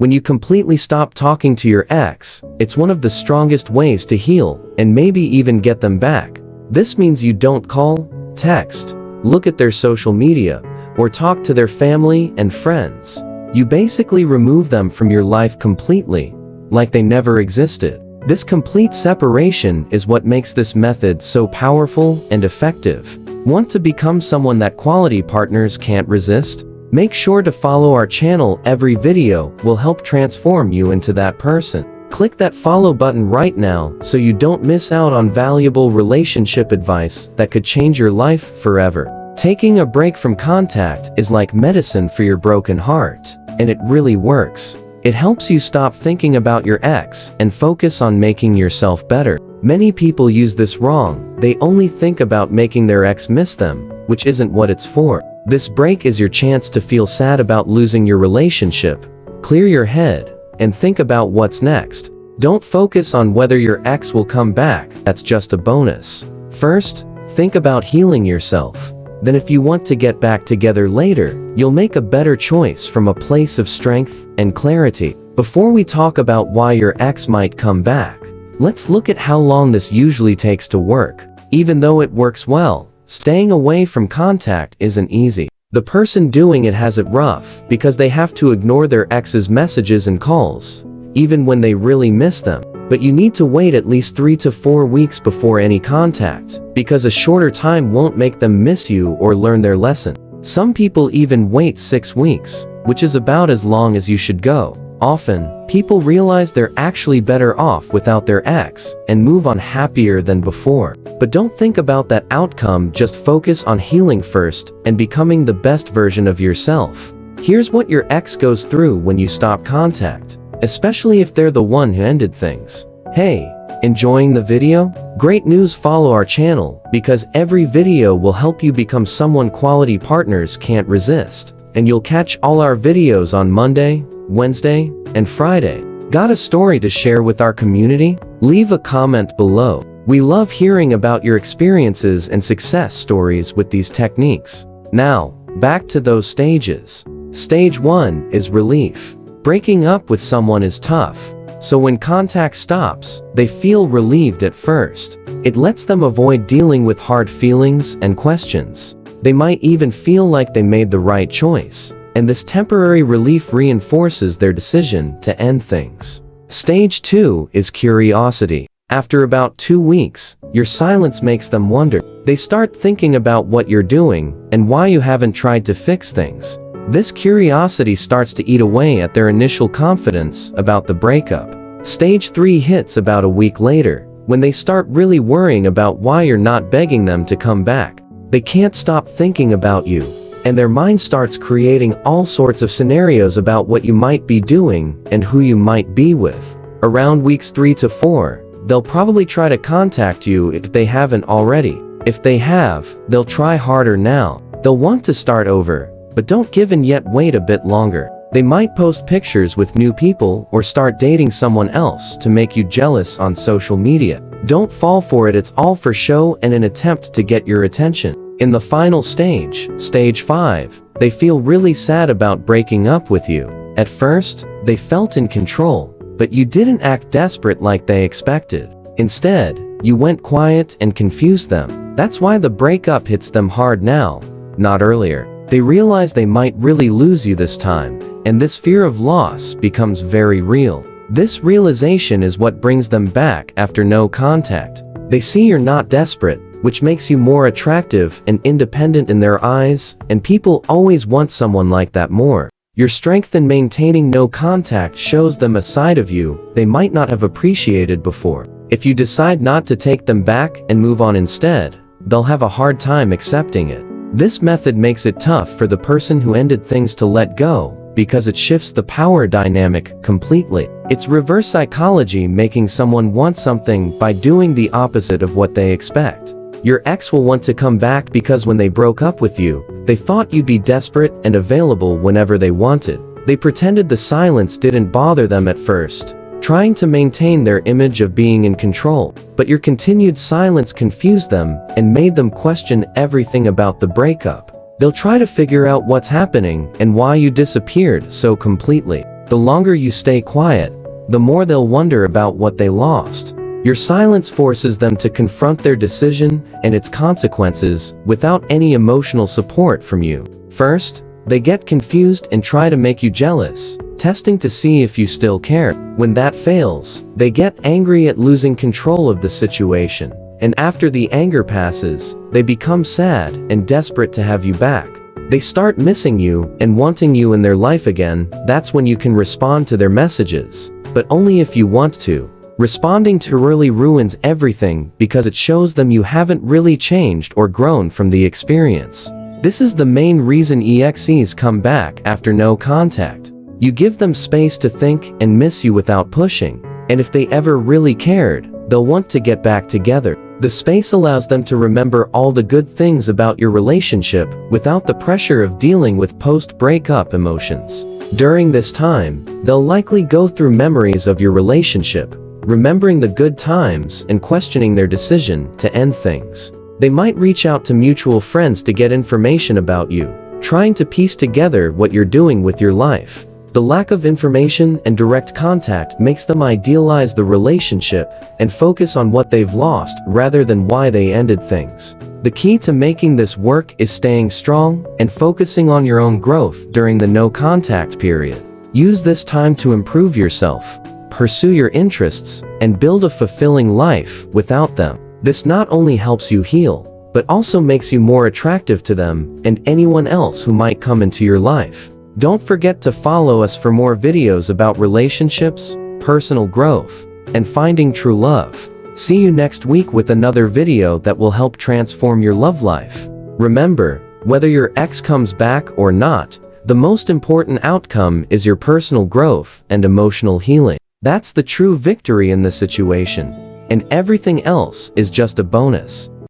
When you completely stop talking to your ex, it's one of the strongest ways to heal and maybe even get them back. This means you don't call, text, look at their social media, or talk to their family and friends. You basically remove them from your life completely, like they never existed. This complete separation is what makes this method so powerful and effective. Want to become someone that quality partners can't resist? Make sure to follow our channel. Every video will help transform you into that person. Click that follow button right now so you don't miss out on valuable relationship advice that could change your life forever. Taking a break from contact is like medicine for your broken heart, and it really works. It helps you stop thinking about your ex and focus on making yourself better. Many people use this wrong. They only think about making their ex miss them, which isn't what it's for. This break is your chance to feel sad about losing your relationship, clear your head, and think about what's next. Don't focus on whether your ex will come back. That's just a bonus. First, think about healing yourself. Then if you want to get back together later, you'll make a better choice from a place of strength and clarity. Before we talk about why your ex might come back, let's look at how long this usually takes to work. Even though it works well, staying away from contact isn't easy. The person doing it has it rough because they have to ignore their ex's messages and calls, even when they really miss them. But you need to wait at least 3 to 4 weeks before any contact, because a shorter time won't make them miss you or learn their lesson. Some people even wait 6 weeks, which is about as long as you should go. Often, people realize they're actually better off without their ex and move on happier than before. But don't think about that outcome, just focus on healing first and becoming the best version of yourself. Here's what your ex goes through when you stop contact, especially if they're the one who ended things. Hey, enjoying the video? Great news, follow our channel, because every video will help you become someone quality partners can't resist. And you'll catch all our videos on Monday, Wednesday, and Friday. Got a story to share with our community? Leave a comment below. We love hearing about your experiences and success stories with these techniques. Now, back to those stages. Stage 1 is relief. Breaking up with someone is tough, so when contact stops, they feel relieved at first. It lets them avoid dealing with hard feelings and questions. They might even feel like they made the right choice, and this temporary relief reinforces their decision to end things. Stage 2 is curiosity. After about 2 weeks, your silence makes them wonder. They start thinking about what you're doing and why you haven't tried to fix things. This curiosity starts to eat away at their initial confidence about the breakup. Stage 3 hits about a week later, when they start really worrying about why you're not begging them to come back. They can't stop thinking about you, and their mind starts creating all sorts of scenarios about what you might be doing and who you might be with. Around weeks 3 to 4, they'll probably try to contact you if they haven't already. If they have, they'll try harder now. They'll want to start over, but don't give in yet, wait a bit longer. They might post pictures with new people or start dating someone else to make you jealous on social media. Don't fall for it, it's all for show and an attempt to get your attention. In the final stage, stage 5, they feel really sad about breaking up with you. At first, they felt in control, but you didn't act desperate like they expected. Instead, you went quiet and confused them. That's why the breakup hits them hard now, not earlier. They realize they might really lose you this time, and this fear of loss becomes very real. This realization is what brings them back after no contact. They see you're not desperate, which makes you more attractive and independent in their eyes, and people always want someone like that more. Your strength in maintaining no contact shows them a side of you they might not have appreciated before. If you decide not to take them back and move on instead, they'll have a hard time accepting it. This method makes it tough for the person who ended things to let go, because it shifts the power dynamic completely. It's reverse psychology, making someone want something by doing the opposite of what they expect. Your ex will want to come back because when they broke up with you, they thought you'd be desperate and available whenever they wanted. They pretended the silence didn't bother them at first, trying to maintain their image of being in control. But your continued silence confused them and made them question everything about the breakup. They'll try to figure out what's happening and why you disappeared so completely. The longer you stay quiet, the more they'll wonder about what they lost. Your silence forces them to confront their decision and its consequences without any emotional support from you. First, they get confused and try to make you jealous, testing to see if you still care. When that fails, they get angry at losing control of the situation. And after the anger passes, they become sad and desperate to have you back. They start missing you and wanting you in their life again. That's when you can respond to their messages, but only if you want to. Responding too early ruins everything because it shows them you haven't really changed or grown from the experience. This is the main reason EXEs come back after no contact. You give them space to think and miss you without pushing, and if they ever really cared, they'll want to get back together. The space allows them to remember all the good things about your relationship without the pressure of dealing with post-breakup emotions. During this time, they'll likely go through memories of your relationship, remembering the good times and questioning their decision to end things. They might reach out to mutual friends to get information about you, trying to piece together what you're doing with your life. The lack of information and direct contact makes them idealize the relationship and focus on what they've lost rather than why they ended things. The key to making this work is staying strong and focusing on your own growth during the no contact period. Use this time to improve yourself, pursue your interests, and build a fulfilling life without them. This not only helps you heal, but also makes you more attractive to them and anyone else who might come into your life. Don't forget to follow us for more videos about relationships, personal growth, and finding true love. See you next week with another video that will help transform your love life. Remember, whether your ex comes back or not, the most important outcome is your personal growth and emotional healing. That's the true victory in the situation, and everything else is just a bonus.